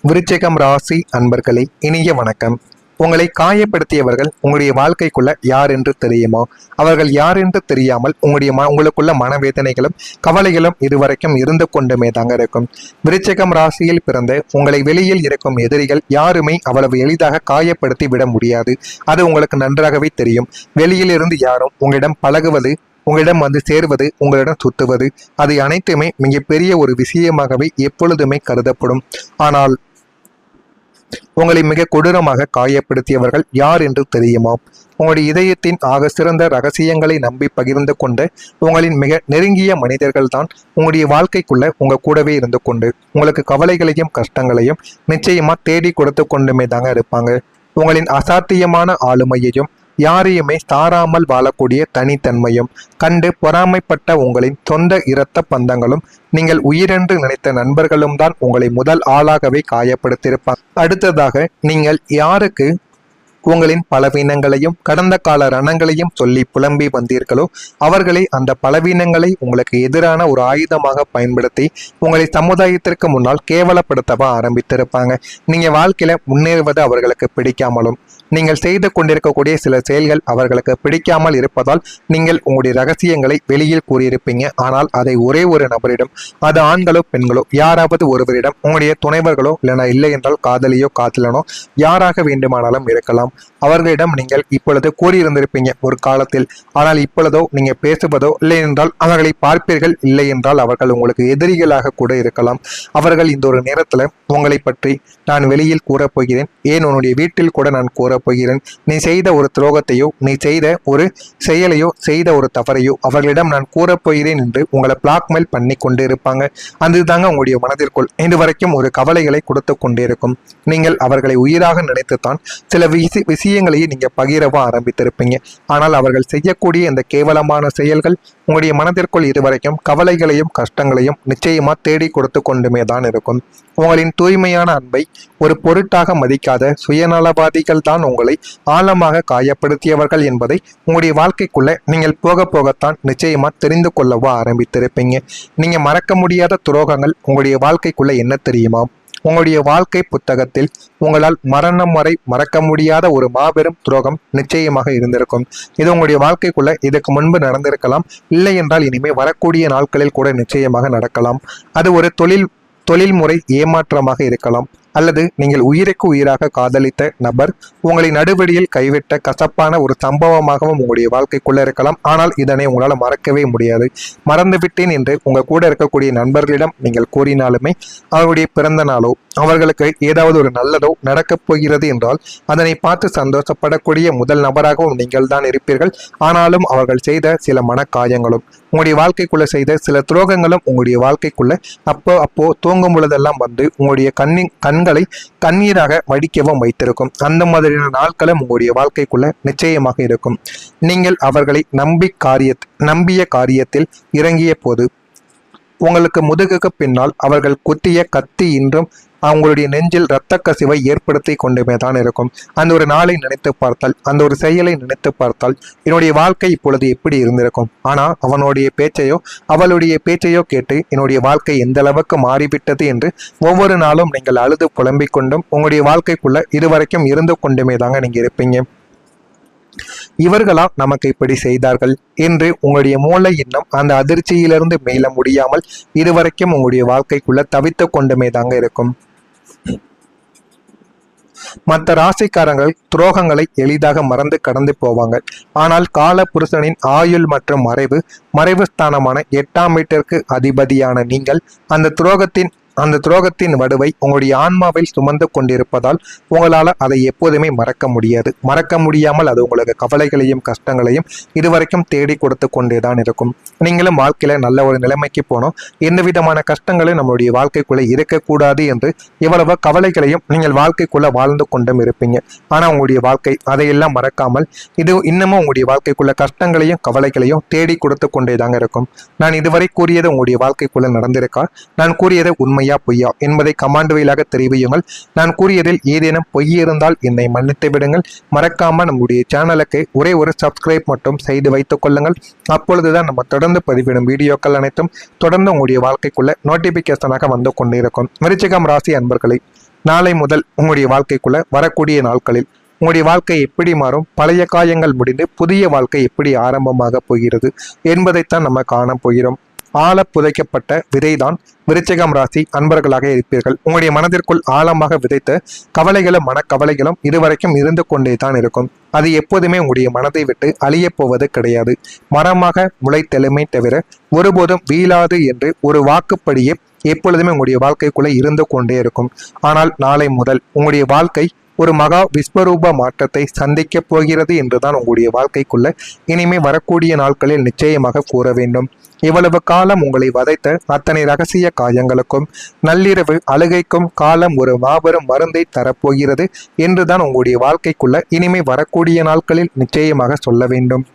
விருச்சிகம் ராசி அன்பர்களே, இனிய வணக்கம். உங்களை காயப்படுத்தியவர்கள் உங்களுடைய வாழ்க்கைக்குள்ள யார் என்று தெரியுமா? அவர்கள் யார் என்று தெரியாமல் உங்களுக்குள்ள மனவேதனைகளும் கவலைகளும் இதுவரைக்கும் இருந்து கொண்டுமே தாங்க இருக்கும். விருச்சிகம் ராசியில் பிறந்த உங்களை வெளியில் இருக்கும் எதிரிகள் யாருமே அவ்வளவு எளிதாக காயப்படுத்தி விட முடியாது. அது உங்களுக்கு நன்றாகவே தெரியும். வெளியில் இருந்து யாரும் உங்களிடம் பழகுவது, உங்களிடம் வந்து சேர்வது, உங்களிடம் சுத்துவது, அது அனைத்துமே மிகப்பெரிய ஒரு விஷயமாகவே எப்பொழுதுமே கருதப்படும். ஆனால் உங்களை மிக கொடூரமாக காயப்படுத்தியவர்கள் யார் என்று தெரியுமா? உங்களுடைய இதயத்தின் ஆக சிறந்த ரகசியங்களை நம்பி பகிர்ந்து கொண்ட உங்களின் மிக நெருங்கிய மனிதர்கள் தான் உங்களுடைய வாழ்க்கைக்குள்ள உங்க கூடவே இருந்து கொண்டு உங்களுக்கு கவலைகளையும் கஷ்டங்களையும் நிச்சயமா தேடி கொடுத்து கொண்டுமே தாங்க இருப்பாங்க. உங்களின் அசாத்தியமான ஆளுமையையும் யாரையுமே சாராமல் வாழக்கூடிய தனித்தன்மையும் கண்டு பொறாமைப்பட்ட உங்களின் சொந்த இரத்த பந்தங்களும் நீங்கள் உயிரென்று நினைத்த நண்பர்களும் தான் உங்களை முதல் ஆளாகவே காயப்படுத்தியிருப்பாங்க. அடுத்ததாக நீங்கள் யாருக்கு உங்களின் பலவீனங்களையும் கடந்த கால ரணங்களையும் சொல்லி புலம்பி வந்தீர்களோ அவர்களே அந்த பலவீனங்களை உங்களுக்கு எதிரான ஒரு ஆயுதமாக பயன்படுத்தி உங்களை சமுதாயத்திற்கு முன்னால் கேவலப்படுத்தவ ஆரம்பித்திருப்பாங்க. நீங்க வாழ்க்கையில முன்னேறுவது அவர்களுக்கு பிடிக்காமலும் நீங்கள் செய்து கொண்டிருக்கக்கூடிய சில செயல்கள் அவர்களுக்கு பிடிக்காமல் இருப்பதால் நீங்கள் உங்களுடைய ரகசியங்களை வெளியில் கூறியிருப்பீங்க. ஆனால் அதை ஒரே ஒரு நபரிடம், அது ஆண்களோ பெண்களோ யாராவது ஒருவரிடம், உங்களுடைய துணைவர்களோ இல்லை என்றால் காதலியோ காதலனோ யாராக வேண்டுமானாலும் இருக்கலாம், அவர்களிடம் நீங்கள் இப்பொழுது கூறியிருந்திருப்பீங்க ஒரு காலத்தில். ஆனால் இப்பொழுதோ நீங்க பேசுவதோ இல்லை என்றால் அவர்களை பார்ப்பீர்கள், இல்லை என்றால் அவர்கள் உங்களுக்கு எதிரிகளாக கூட இருக்கலாம். அவர்கள் இந்த ஒரு நேரத்துல உங்களை பற்றி நான் வெளியில் கூறப்போகிறேன், ஏன் உன்னுடைய வீட்டில் கூட நான் கூறப்போகிறேன், நீ செய்த ஒரு துரோகத்தையோ, நீ செய்த ஒரு செயலையோ, செய்த ஒரு தவறையோ அவர்களிடம் நான் கூறப்போகிறேன் என்று உங்களை பிளாக்மெயில் பண்ணி கொண்டு இருப்பாங்க. அதுதாங்க உங்களுடைய மனதிற்குள் இதுவரைக்கும் ஒரு கவலைகளை கொடுத்து கொண்டே இருக்கும். நீங்கள் அவர்களை உயிராக நினைத்துத்தான் சில விஷயங்களையே நீங்க பகிரவா ஆரம்பித்திருப்பீங்க. ஆனால் அவர்கள் செய்யக்கூடிய இந்த கேவலமான செயல்கள் உங்களுடைய மனதிற்குள் இதுவரைக்கும் கவலைகளையும் கஷ்டங்களையும் நிச்சயமா தேடி கொடுத்து கொண்டுமே தான் இருக்கும். உங்களின் தூய்மையான அன்பை ஒரு பொருட்டாக மதிக்காத சுயநலவாதிகள் தான் உங்களை ஆழமாக காயப்படுத்தியவர்கள் என்பதை உங்களுடைய வாழ்க்கைக்குள்ள நீங்கள் போக போகத்தான் நிச்சயமா தெரிந்து கொள்ளவா ஆரம்பித்திருப்பீங்க. நீங்க மறக்க முடியாத துரோகங்கள் உங்களுடைய வாழ்க்கைக்குள்ள என்ன தெரியுமா? உங்களுடைய வாழ்க்கை புத்தகத்தில் உங்களால் மரணம் வரை மறக்க முடியாத ஒரு மாபெரும் துரோகம் நிச்சயமாக இருந்திருக்கும். இது உங்களுடைய வாழ்க்கைக்குள்ள இதுக்கு முன்பு நடந்திருக்கலாம், இல்லை என்றால் இனிமே வரக்கூடிய நாட்களில் கூட நிச்சயமாக நடக்கலாம். அது ஒரு தொழில்முறை ஏமாற்றமாக இருக்கலாம், அல்லது நீங்கள் உயிருக்கு உயிராக காதலித்த நபர் உங்களை நடுவழியில் கைவிட்ட கசப்பான ஒரு சம்பவமாகவும் உங்களுடைய வாழ்க்கைக்குள்ள இருக்கலாம். ஆனால் இதனை உங்களால் மறக்கவே முடியாது. மறந்துவிட்டேன் என்று உங்க கூட இருக்கக்கூடிய நண்பர்களிடம் நீங்கள் கூறினாலுமே அவருடைய பிறந்த நாளோ அவர்களுக்கு ஏதாவது ஒரு நல்லதோ நடக்கப் போகிறது என்றால் அதனை பார்த்து சந்தோஷப்படக்கூடிய முதல் நபராகவும் நீங்கள் தான் இருப்பீர்கள். ஆனாலும் அவர்கள் செய்த சில மனக்காயங்களும் உங்களுடைய வாழ்க்கைக்குள்ள செய்த சில துரோகங்களும் உங்களுடைய வாழ்க்கைக்குள்ள அப்போ தூங்கும் பொழுதெல்லாம் வந்து உங்களுடைய கண்களை கண்ணீராக வடிக்கவும் வைத்திருக்கும். அந்த மாதிரியான நாட்களும் உங்களுடைய வாழ்க்கைக்குள்ள நிச்சயமாக இருக்கும். நீங்கள் அவர்களை நம்பிய காரியத்தில் இறங்கிய போது உங்களுக்கு முதுகுக்கு பின்னால் அவர்கள் குத்திய கத்தி இன்றும் அவங்களுடைய நெஞ்சில் இரத்த கசிவை ஏற்படுத்தி கொண்டுமே தான் இருக்கும். அந்த ஒரு நாளை நினைத்து பார்த்தால், அந்த ஒரு செயலை நினைத்து பார்த்தால் என்னுடைய வாழ்க்கை இப்பொழுது எப்படி இருந்திருக்கும். ஆனால் அவளுடைய பேச்சையோ கேட்டு என்னுடைய வாழ்க்கை எந்த அளவுக்கு மாறிவிட்டது என்று ஒவ்வொரு நாளும் நீங்கள் அழுது புலம்பிக் கொண்டும் உங்களுடைய வாழ்க்கைக்குள்ள இதுவரைக்கும் இருந்து கொண்டுமே தாங்க நீங்க இருப்பீங்க. இவர்களா நமக்கு இப்படி செய்தார்கள் என்று உங்களுடைய மூளை இன்னும் அந்த அதிர்ச்சியிலிருந்து மீள முடியாமல் இதுவரைக்கும் உங்களுடைய வாழ்க்கைக்குள்ள தவித்து கொண்டுமே தாங்க இருக்கும். மற்ற ராசிக்காரங்கள் துரோகங்களை எளிதாக மறந்து கடந்து போவாங்க. ஆனால் கால புருஷனின் ஆயுள் மற்றும் மறைவு ஸ்தானமான 8ஆம் வீட்டிற்கு அதிபதியான நீங்கள் அந்த துரோகத்தின் வடுவை உங்களுடைய ஆன்மாவில் சுமந்து கொண்டிருப்பதால் உங்களால் அதை எப்போதுமே மறக்க முடியாமல் அது உங்களுக்கு கவலைகளையும் கஷ்டங்களையும் இதுவரைக்கும் தேடி கொடுத்து கொண்டேதான் இருக்கும். நீங்களும் வாழ்க்கையில நல்ல ஒரு நிலைமைக்கு போனோம், எந்த விதமான கஷ்டங்களும் நம்மளுடைய வாழ்க்கைக்குள்ள இருக்கக்கூடாது என்று எவ்வளவு கவலைகளையும் நீங்கள் வாழ்க்கைக்குள்ள வாழ்ந்து கொண்டும் இருப்பீங்க. ஆனா உங்களுடைய வாழ்க்கை அதையெல்லாம் மறக்காமல் இது இன்னமும் உங்களுடைய வாழ்க்கைக்குள்ள கஷ்டங்களையும் கவலைகளையும் தேடி கொடுத்து கொண்டேதாங்க இருக்கும். நான் இதுவரை கூறியது உங்களுடைய வாழ்க்கைக்குள்ள நடந்திருக்கா? நான் கூறியது உண்மையா பொய்யா என்பதை கமாண்ட் வாயிலாக தெரிவியுங்கள். நான் கூறியதில் ஏதேனும் பொய் இருந்தால் என்னை மன்னித்து விடுங்கள். மறக்காம நம்முடைய சேனலுக்கு ஒரே ஒரு சப்ஸ்கிரைப் மட்டும் செய்து வைத்துக் கொள்ளுங்கள். அப்பொழுதுதான் நம்ம தொடர்ந்து பதிவிடும் வீடியோக்கள் அனைத்தும் தொடர்ந்து உங்களுடைய வாழ்க்கைக்குள்ள நோட்டிபிகேஷனாக வந்து கொண்டிருக்கும். விருச்சிகம் ராசி அன்பர்களை, நாளை முதல் உங்களுடைய வாழ்க்கைக்குள்ள வரக்கூடிய நாட்களில் உங்களுடைய வாழ்க்கை எப்படி மாறும், பழைய காயங்கள் முடிந்து புதிய வாழ்க்கை எப்படி ஆரம்பமாக போகிறது என்பதைத்தான் நம்ம காண போகிறோம். ஆழ புதைக்கப்பட்ட விதைதான் விருச்சிகம் ராசி அன்பர்களாக இருப்பீர்கள். உங்களுடைய மனதிற்குள் ஆழமாக விதைத்த கவலைகளும் மனக்கவலைகளும் இதுவரைக்கும் இருந்து கொண்டே தான் இருக்கும். அது எப்போதுமே உங்களுடைய மனதை விட்டு அழிய போவது கிடையாது. மரமாக முளைத்தெழுமை தவிர ஒருபோதும் வீழாது என்று ஒரு வாக்குப்படியே எப்பொழுதுமே உங்களுடைய வாழ்க்கைக்குள்ளே இருந்து கொண்டே இருக்கும். ஆனால் நாளை முதல் உங்களுடைய வாழ்க்கை ஒரு மகா விஸ்வரூப மாற்றத்தை சந்திக்க போகிறது என்றுதான் உங்களுடைய வாழ்க்கைக்குள்ள இனிமே வரக்கூடிய நாட்களில் நிச்சயமாக கூற வேண்டும். இவ்வளவு காலம் உங்களை வதைத்த அத்தனை ரகசிய காயங்களுக்கும் நள்ளிரவு அழுகைக்கும் காலம் ஒரு மாபெரும் மருந்தை தரப்போகிறது என்றுதான் உங்களுடைய வாழ்க்கைக்குள்ள இனிமே வரக்கூடிய நாட்களில் நிச்சயமாக சொல்ல வேண்டும்.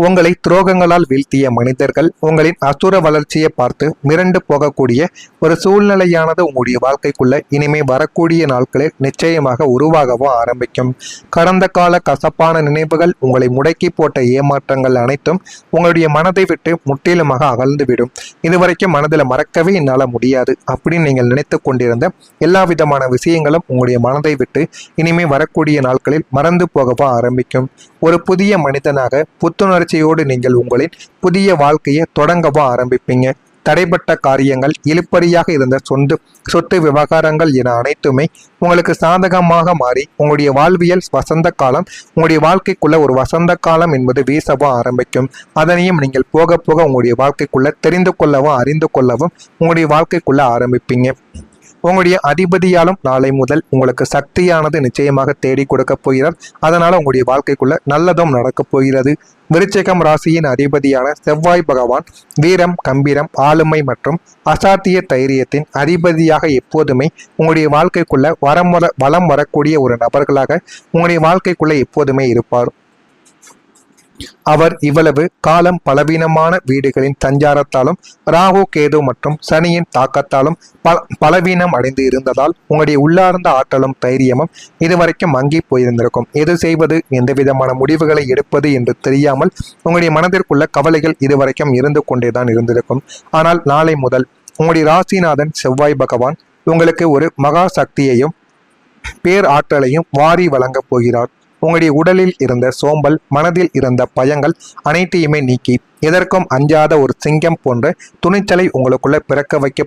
உங்களை துரோகங்களால் வீழ்த்திய மனிதர்கள் உங்களின் அசுர வளர்ச்சியை பார்த்து மிரண்டு போகக்கூடிய ஒரு சூழ்நிலையானது உங்களுடைய வாழ்க்கைக்குள்ள இனிமே வரக்கூடிய நாட்களில் நிச்சயமாக உருவாகவும் ஆரம்பிக்கும். கடந்த கால கசப்பான நினைவுகள், உங்களை முடக்கி போட்ட ஏமாற்றங்கள் அனைத்தும் உங்களுடைய மனதை விட்டு முற்றிலுமாக அகழ்ந்துவிடும். இதுவரைக்கும் மனதில் மறக்கவே என்னால் முடியாது அப்படின்னு நீங்கள் நினைத்து கொண்டிருந்த எல்லா விதமான விஷயங்களும் உங்களுடைய மனதை விட்டு இனிமே வரக்கூடிய நாட்களில் மறந்து போகவும் ஆரம்பிக்கும். ஒரு புதிய மனிதனாக புத்துணர்ச்சியோடு நீங்கள் உங்களின் புதிய வாழ்க்கையை தொடங்கவும் ஆரம்பிப்பீங்க. தடைப்பட்ட காரியங்கள், இழுப்பறியாக இருந்த சொத்து விவகாரங்கள் என அனைத்துமே உங்களுக்கு சாதகமாக மாறி உங்களுடைய வாழ்வியல் வசந்த காலம், உங்களுடைய வாழ்க்கைக்குள்ள ஒரு வசந்த காலம் என்பது வீசவும் ஆரம்பிக்கும். அதனையும் நீங்கள் போக போக உங்களுடைய வாழ்க்கைக்குள்ள தெரிந்து கொள்ளவும் அறிந்து கொள்ளவும் உங்களுடைய வாழ்க்கைக்குள்ள ஆரம்பிப்பீங்க. உங்களுடைய அதிபதியாலும் நாளை முதல் உங்களுக்கு சக்தியானது நிச்சயமாக தேடி கொடுக்க போகிறார். அதனால உங்களுடைய வாழ்க்கைக்குள்ள நல்லதும் நடக்கப் போகிறது. விருச்சிகம் ராசியின் அதிபதியான செவ்வாய் பகவான் வீரம், கம்பீரம், ஆளுமை மற்றும் அசாத்திய தைரியத்தின் அதிபதியாக எப்போதுமே உங்களுடைய வாழ்க்கைக்குள்ள வலம் வரக்கூடிய ஒரு நபர்களாக உங்களுடைய வாழ்க்கைக்குள்ள எப்போதுமே இருப்பார். அவர் இவ்வளவு காலம் பலவீனமான வீடுகளின் சஞ்சாரத்தாலும் ராகு, கேது மற்றும் சனியின் தாக்கத்தாலும் பலவீனம் அடைந்து இருந்ததால் உங்களுடைய உள்ளார்ந்த ஆற்றலும் தைரியமும் இதுவரைக்கும் மங்கி போயிருந்திருக்கும். எது செய்வது, எந்த விதமான முடிவுகளை எடுப்பது என்று தெரியாமல் உங்களுடைய மனதிற்குள்ள கவலைகள் இதுவரைக்கும் இருந்து கொண்டேதான் இருந்திருக்கும். ஆனால் நாளை முதல் உங்களுடைய ராசிநாதன் செவ்வாய் பகவான் உங்களுக்கு ஒரு மகா சக்தியையும் பேர் ஆற்றலையும் வாரி வழங்கப் போகிறார். உங்களுடைய உடலில் இருந்த சோம்பல், மனதில் இருந்த பயங்கள் அனைத்தையுமே நீக்கி எதற்கும் அஞ்சாத ஒரு சிங்கம் போன்ற துணிச்சலை உங்களுக்குள்ள பிறக்க வைக்க.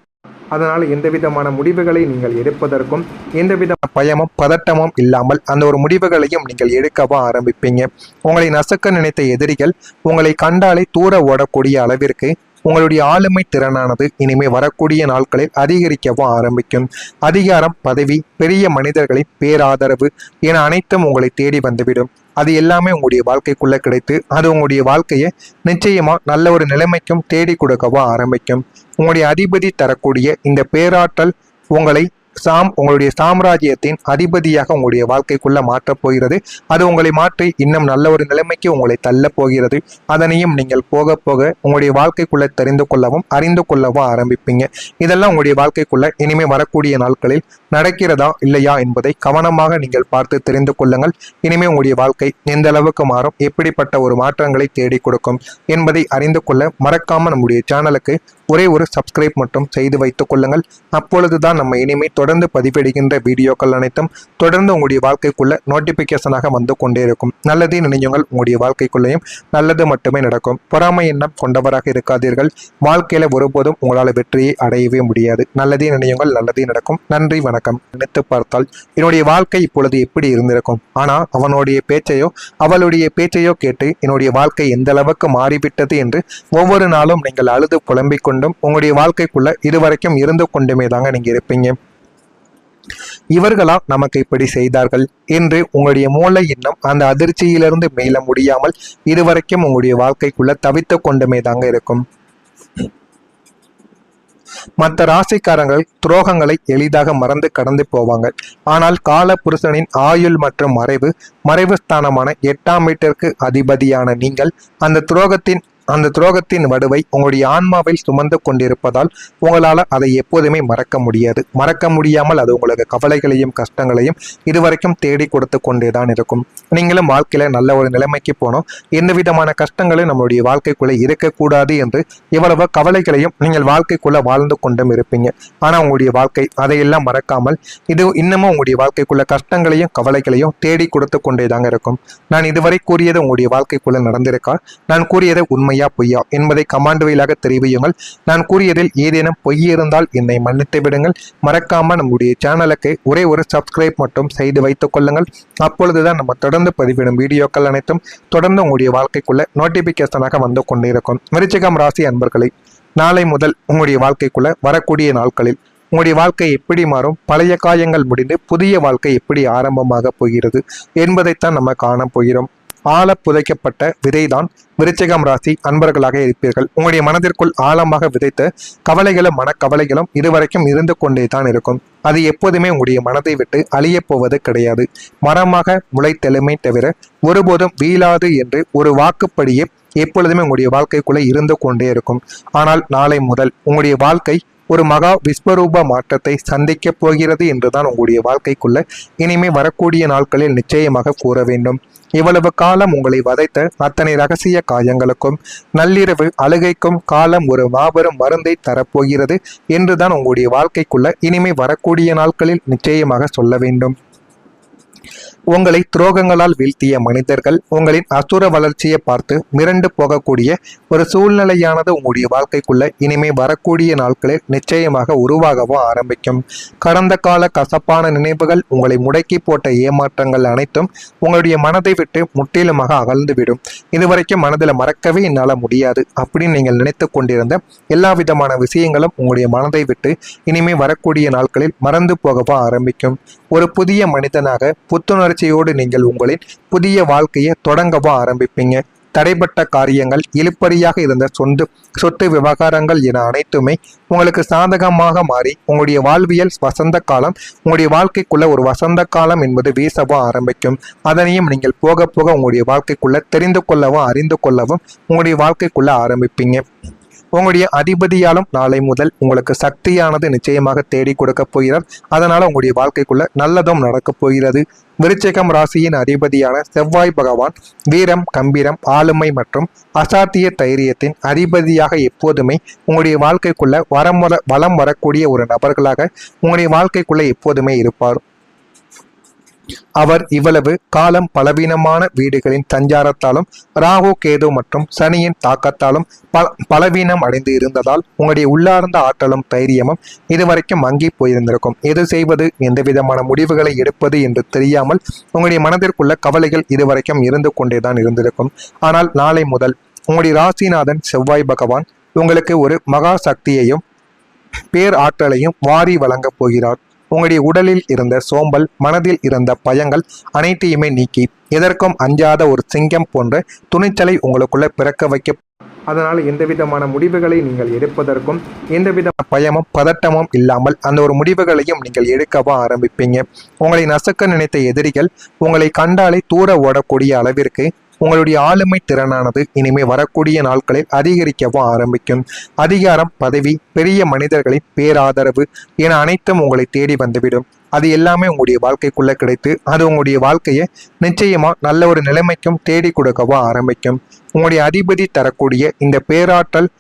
அதனால் எந்த விதமான முடிவுகளை நீங்கள் எடுப்பதற்கும் எந்தவித பயமும் பதட்டமும் இல்லாமல் அந்த ஒரு முடிவுகளையும் நீங்கள் எடுக்கவும் ஆரம்பிப்பீங்க. உங்களை நசுக்க நினைத்த எதிரிகள் உங்களை கண்டாலே தூர ஓடக்கூடிய அளவிற்கு உங்களுடைய ஆளுமை திறனானது இனிமே வரக்கூடிய நாட்களில் அதிகரிக்கவும் ஆரம்பிக்கும். அதிகாரம், பதவி, பெரிய மனிதர்களின் பேராதரவு என அனைத்தும் உங்களை தேடி வந்துவிடும். அது எல்லாமே உங்களுடைய வாழ்க்கைக்குள்ள கிடைத்து அது உங்களுடைய வாழ்க்கையை நிச்சயமா நல்ல ஒரு நிலைமைக்கும் தேடி கொடுக்கவும் ஆரம்பிக்கும். உங்களுடைய அதிபதி தரக்கூடிய இந்த பேராற்றல் உங்களுடைய சாம்ராஜ்யத்தின் அதிபதியாக உங்களுடைய வாழ்க்கைக்குள்ள மாற்றப் போகிறது. அது உங்களை மாற்றி இன்னும் நல்ல ஒரு நிலைமைக்கு உங்களை தள்ள போகிறது. அதனையும் நீங்கள் போக போக உங்களுடைய வாழ்க்கைக்குள்ள தெரிந்து கொள்ளவும் அறிந்து கொள்ளவும் ஆரம்பிப்பீங்க. இதெல்லாம் உங்களுடைய வாழ்க்கைக்குள்ள இனிமே வரக்கூடிய நாட்களில் நடக்கிறதா இல்லையா என்பதை கவனமாக நீங்கள் பார்த்து தெரிந்து கொள்ளுங்கள். இனிமே உங்களுடைய வாழ்க்கை எந்த அளவுக்கு மாறும், எப்படிப்பட்ட ஒரு மாற்றங்களை தேடி கொடுக்கும் என்பதை அறிந்து கொள்ள மறக்காம நம்முடைய சேனலுக்கு ஒரே ஒரு சப்ஸ்கிரைப் மட்டும் செய்து வைத்துக் கொள்ளுங்கள். அப்பொழுதுதான் நம்ம இனிமே தொடர்ந்து பதிவிடுகின்ற வீடியோக்கள் அனைத்தும் தொடர்ந்து உங்களுடைய வாழ்க்கைக்குள்ள நோட்டிபிகேஷனாக வந்து கொண்டே இருக்கும். நல்லதே நினையுங்கள், உங்களுடைய வாழ்க்கைக்குள்ளேயும் நல்லது மட்டுமே நடக்கும். பொறாமை எண்ணம் கொண்டவராக இருக்காதீர்கள். வாழ்க்கையில ஒருபோதும் உங்களால் வெற்றியை அடையவே முடியாது. நல்லதே நினையுங்கள், நல்லதே நடக்கும். நன்றி, வணக்கம். நினைத்து பார்த்தால் என்னுடைய வாழ்க்கை இப்பொழுது எப்படி இருந்திருக்கும், ஆனா அவளுடைய பேச்சையோ கேட்டு என்னுடைய வாழ்க்கை எந்த அளவுக்கு மாறிவிட்டது என்று ஒவ்வொரு நாளும் நீங்கள் அழுது புலம்பிக் கொண்டும் உங்களுடைய வாழ்க்கைக்குள்ள இதுவரைக்கும் இருந்து கொண்டுமே தாங்க நீங்க இருப்பீங்க. இவர்களா நமக்கு இப்படி செய்தார்கள் என்று உங்களுடைய மூளை இன்னும் அந்த அதிர்ச்சியிலிருந்து மீள முடியாமல் இதுவரைக்கும் உங்களுடைய வாழ்க்கைக்குள்ள தவித்து கொண்டுமே தாங்க இருக்கும். மற்ற ராசிக்காரங்கள் துரோகங்களை எளிதாக மறந்து கடந்து போவாங்க. ஆனால் கால புருஷனின் ஆயுள் மற்றும் மறைவு ஸ்தானமான 8ஆம் வீட்டிற்கு அதிபதியான நீங்கள் அந்த துரோகத்தின் அந்த துரோகத்தின் வடுவை உங்களுடைய ஆன்மாவில் சுமந்து கொண்டிருப்பதால் உங்களால் அதை எப்போதுமே மறக்க முடியாது. மறக்க முடியாமல் அது உங்களுக்கு கவலைகளையும் கஷ்டங்களையும் இதுவரைக்கும் தேடி கொடுத்து கொண்டேதான் இருக்கும். நீங்களும் வாழ்க்கையில நல்ல ஒரு நிலைமைக்கு போனோம், எந்த விதமான கஷ்டங்களும் நம்மளுடைய வாழ்க்கைக்குள்ள இருக்கக்கூடாது என்று இவ்வளவு கவலைகளையும் நீங்கள் வாழ்க்கைக்குள்ள வாழ்ந்து கொண்டும் இருப்பீங்க. ஆனா உங்களுடைய வாழ்க்கை அதையெல்லாம் மறக்காமல் இது இன்னமும் உங்களுடைய வாழ்க்கைக்குள்ள கஷ்டங்களையும் கவலைகளையும் தேடி கொடுத்து கொண்டேதாங்க இருக்கும். நான் இதுவரை கூறியது உங்களுடைய வாழ்க்கைக்குள்ள நடந்திருக்கா? நான் கூறியது உண்மையா பொய்யா என்பதை கமாண்ட் வாயிலாக தெரிவியுங்கள். நான் கூறியதில் ஏதேனும் பொய் இருந்தால் என்னை மன்னித்து விடுங்கள். மறக்காம நம்முடைய சேனலுக்கு ஒரே ஒரு சப்ஸ்கிரைப் மட்டும் செய்து வைத்துக் கொள்ளுங்கள். அப்பொழுதுதான் நம்ம தொடர்ந்து பதிவிடும் வீடியோக்கள் அனைத்தும் தொடர்ந்து உங்களுடைய வாழ்க்கைக்குள்ள நோட்டிபிகேஷனாக வந்து கொண்டிருக்கும். விருச்சிகம் ராசி அன்பர்களை, நாளை முதல் உங்களுடைய வாழ்க்கைக்குள்ள வரக்கூடிய நாட்களில் உங்களுடைய வாழ்க்கை எப்படி மாறும், பழைய காயங்கள் முடிந்து புதிய வாழ்க்கை எப்படி ஆரம்பமாக போகிறது என்பதைத்தான் நம்ம காண போகிறோம். ஆழ புதைக்கப்பட்ட விதைதான் விருச்சிகம் ராசி அன்பர்களாக இருப்பீர்கள். உங்களுடைய மனதிற்குள் ஆழமாக விதைத்த கவலைகளும் மனக்கவலைகளும் இதுவரைக்கும் இருந்து கொண்டே தான் இருக்கும். அது எப்போதுமே உங்களுடைய மனதை விட்டு அழிய போவது கிடையாது. மரமாக முளைத்தெழுமை தவிர ஒருபோதும் வீழாது என்று ஒரு வாக்குப்படியே எப்பொழுதுமே உங்களுடைய வாழ்க்கைக்குள்ளே இருந்து கொண்டே இருக்கும். ஆனால் நாளை முதல் உங்களுடைய வாழ்க்கை ஒரு மகா விஸ்வரூப மாற்றத்தை சந்திக்க போகிறது என்றுதான் உங்களுடைய வாழ்க்கைக்குள்ள இனிமே வரக்கூடிய நாட்களில் நிச்சயமாக கூற வேண்டும். இவ்வளவு காலம் உங்களை வதைத்த அத்தனை ரகசிய காயங்களுக்கும் நள்ளிரவு அழுகைக்கும் காலம் ஒரு மாபெரும் மருந்தை தரப்போகிறது என்றுதான் உங்களுடைய வாழ்க்கைக்குள்ள இனிமே வரக்கூடிய நாட்களில் நிச்சயமாக சொல்ல வேண்டும். உங்களை துரோகங்களால் வீழ்த்திய மனிதர்கள் உங்களின் அசுர வளர்ச்சியை பார்த்து மிரண்டு போகக்கூடிய ஒரு சூழ்நிலையானது உங்களுடைய வாழ்க்கைக்குள்ள இனிமே வரக்கூடிய நாட்களில் நிச்சயமாக உருவாகவும் ஆரம்பிக்கும். கடந்த கால கசப்பான நினைவுகள், உங்களை முடக்கி போட்ட ஏமாற்றங்கள் அனைத்தும் உங்களுடைய மனதை விட்டு முற்றிலுமாக அகழ்ந்துவிடும். இதுவரைக்கும் மனதில் மறக்கவே என்னால் முடியாது அப்படின்னு நீங்கள் நினைத்து கொண்டிருந்த எல்லா விதமான விஷயங்களும் உங்களுடைய மனதை விட்டு இனிமே வரக்கூடிய நாட்களில் மறந்து போகவும் ஆரம்பிக்கும். ஒரு புதிய மனிதனாக புத்துணர்ச்சியோடு நீங்கள் உங்களின் புதிய வாழ்க்கையை தொடங்கவும் ஆரம்பிப்பீங்க. தடைப்பட்ட காரியங்கள், இழுப்பறியாக இருந்த சொத்து விவகாரங்கள் என அனைத்துமே உங்களுக்கு சாதகமாக மாறி உங்களுடைய வாழ்வியல் வசந்த காலம், உங்களுடைய வாழ்க்கைக்குள்ள ஒரு வசந்த காலம் என்பது வீசவும் ஆரம்பிக்கும். அதனையும் நீங்கள் போக போக உங்களுடைய வாழ்க்கைக்குள்ள தெரிந்து கொள்ளவும் அறிந்து கொள்ளவும் உங்களுடைய வாழ்க்கைக்குள்ள ஆரம்பிப்பீங்க. உங்களுடைய அதிபதியாலும் நாளை முதல் உங்களுக்கு சக்தியானது நிச்சயமாக தேடி கொடுக்க போகிறார். அதனால உங்களுடைய வாழ்க்கைக்குள்ள நல்லதும் நடக்கப் போகிறது. விருச்சிகம் ராசியின் அதிபதியான செவ்வாய் பகவான் வீரம், கம்பீரம், ஆளுமை மற்றும் அசாத்திய தைரியத்தின் அதிபதியாக எப்போதுமே உங்களுடைய வாழ்க்கைக்குள்ள வலம் வரக்கூடிய ஒரு நபர்களாக உங்களுடைய வாழ்க்கைக்குள்ள எப்போதுமே இருப்பார். அவர் இவ்வளவு காலம் பலவீனமான வீடுகளின் சஞ்சாரத்தாலும் ராகு, கேது மற்றும் சனியின் தாக்கத்தாலும் பலவீனம் அடைந்து இருந்ததால் உங்களுடைய உள்ளார்ந்த ஆற்றலும் தைரியமும் இதுவரைக்கும் மங்கி போயிருந்திருக்கும். எது செய்வது, எந்த விதமான முடிவுகளை எடுப்பது என்று தெரியாமல் உங்களுடைய மனதிற்குள்ள கவலைகள் இதுவரைக்கும் இருந்து கொண்டேதான் இருந்திருக்கும். ஆனால் நாளை முதல் உங்களுடைய ராசிநாதன் செவ்வாய் பகவான் உங்களுக்கு ஒரு மகா சக்தியையும் பேர் ஆற்றலையும் வாரி வழங்கப் போகிறார். உங்களுடைய உடலில் இருந்த சோம்பல், மனதில் இருந்த பயங்கள் அனைத்தையுமே நீக்கி எதற்கும் அஞ்சாத ஒரு சிங்கம் போன்ற துணிச்சலை உங்களுக்குள்ள பிறக்க வைக்க. அதனால் எந்த விதமான முடிவுகளை நீங்கள் எடுப்பதற்கும் எந்தவித பயமும் பதட்டமும் இல்லாமல் அந்த ஒரு முடிவுகளையும் நீங்கள் எடுக்கவும் ஆரம்பிப்பீங்க. உங்களை நசுக்க நினைத்த எதிரிகள் உங்களை கண்டாலே தூர ஓடக்கூடிய அளவிற்கு உங்களுடைய ஆளுமை திறனானது இனிமே வரக்கூடிய நாட்களில் அதிகரிக்கவும் ஆரம்பிக்கும். அதிகாரம், பதவி, பெரிய மனிதர்களின் பேராதரவு என அனைத்தும் உங்களை தேடி வந்துவிடும். அது எல்லாமே உங்களுடைய வாழ்க்கைக்குள்ள கிடைத்து அது உங்களுடைய வாழ்க்கையை நிச்சயமா நல்ல ஒரு நிலைமைக்கும் தேடி கொடுக்கவும் ஆரம்பிக்கும். உங்களுடைய அதிபதி தரக்கூடிய இந்த பேராற்றல்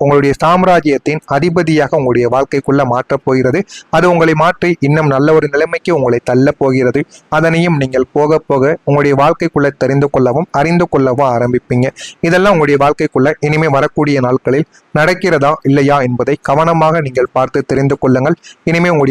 உங்களுடைய சாம்ராஜ்யத்தின் அதிபதியாக உங்களுடைய வாழ்க்கைக்குள்ள மாற்றப் போகிறது. அது உங்களை மாற்றி இன்னும் நல்ல ஒரு நிலைமைக்கு உங்களை தள்ள போகிறது. அதனையும் நீங்கள் போக போக உங்களுடைய வாழ்க்கைக்குள்ள தெரிந்து கொள்ளவும் அறிந்து கொள்ளவும் ஆரம்பிப்பீங்க. இதெல்லாம் உங்களுடைய வாழ்க்கைக்குள்ள இனிமே வரக்கூடிய நாட்களில் நடக்கிறதா இல்லையா என்பதை கவனமாக நீங்கள் பார்த்து தெரிந்து கொள்ளுங்கள். இனிமே உங்களுடைய